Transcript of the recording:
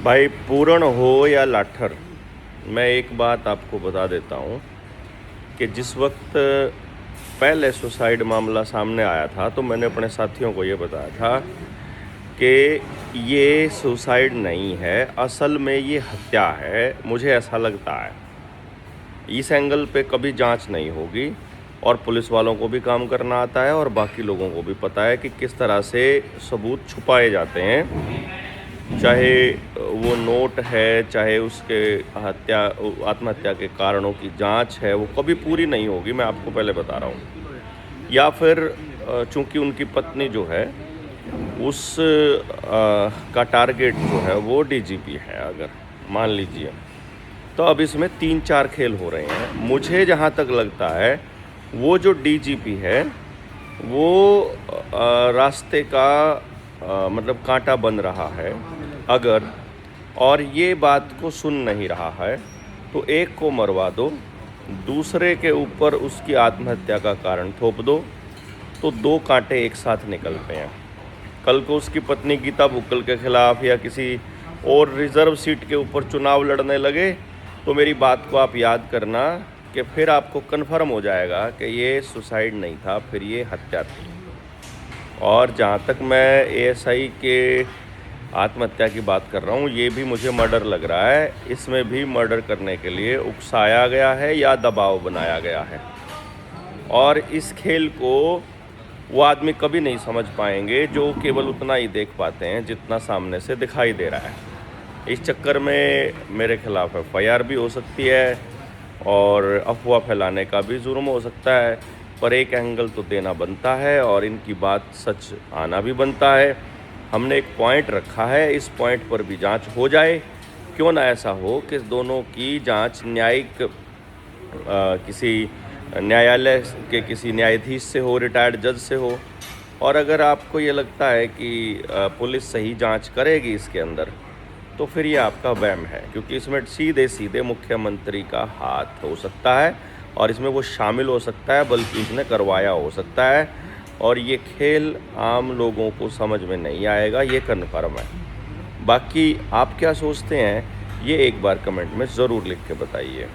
भाई पूरण हो या लाठर, मैं एक बात आपको बता देता हूँ कि जिस वक्त पहले सुसाइड मामला सामने आया था तो मैंने अपने साथियों को ये बताया था कि ये सुसाइड नहीं है, असल में ये हत्या है। मुझे ऐसा लगता है इस एंगल पे कभी जांच नहीं होगी और पुलिस वालों को भी काम करना आता है और बाकी लोगों को भी पता है कि किस तरह से सबूत छुपाए जाते हैं। चाहे वो नोट है, चाहे उसके आत्महत्या के कारणों की जांच है, वो कभी पूरी नहीं होगी, मैं आपको पहले बता रहा हूँ। या फिर चूंकि उनकी पत्नी जो है उस का टारगेट जो है वो डीजीपी है, अगर मान लीजिए, तो अब इसमें 3-4 खेल हो रहे हैं। मुझे जहाँ तक लगता है वो जो डीजीपी है वो रास्ते का मतलब कांटा बन रहा है अगर, और ये बात को सुन नहीं रहा है तो एक को मरवा दो, दूसरे के ऊपर उसकी आत्महत्या का कारण थोप दो, तो 2 कांटे एक साथ निकलते हैं। कल को उसकी पत्नी गीता बुक्कल के खिलाफ या किसी और रिज़र्व सीट के ऊपर चुनाव लड़ने लगे तो मेरी बात को आप याद करना कि फिर आपको कन्फर्म हो जाएगा कि ये सुसाइड नहीं था, फिर ये हत्या थी। और जहाँ तक मैं एएसआई के आत्महत्या की बात कर रहा हूँ, ये भी मुझे मर्डर लग रहा है। इसमें भी मर्डर करने के लिए उकसाया गया है या दबाव बनाया गया है, और इस खेल को वो आदमी कभी नहीं समझ पाएंगे जो केवल उतना ही देख पाते हैं जितना सामने से दिखाई दे रहा है। इस चक्कर में मेरे खिलाफ एफआईआर भी हो सकती है और अफवाह फैलाने का भी जुर्म हो सकता है, पर एक एंगल तो देना बनता है और इनकी बात सच आना भी बनता है। हमने एक पॉइंट रखा है, इस पॉइंट पर भी जांच हो जाए। क्यों ना ऐसा हो कि दोनों की जांच न्यायिक किसी न्यायालय के किसी न्यायाधीश से हो, रिटायर्ड जज से हो। और अगर आपको ये लगता है कि पुलिस सही जांच करेगी इसके अंदर, तो फिर ये आपका वहम है, क्योंकि इसमें सीधे सीधे मुख्यमंत्री का हाथ हो सकता है और इसमें वो शामिल हो सकता है, बल्कि इसने करवाया हो सकता है। और ये खेल आम लोगों को समझ में नहीं आएगा, ये कन्फर्म है। बाकी आप क्या सोचते हैं, ये एक बार कमेंट में ज़रूर लिख के बताइए।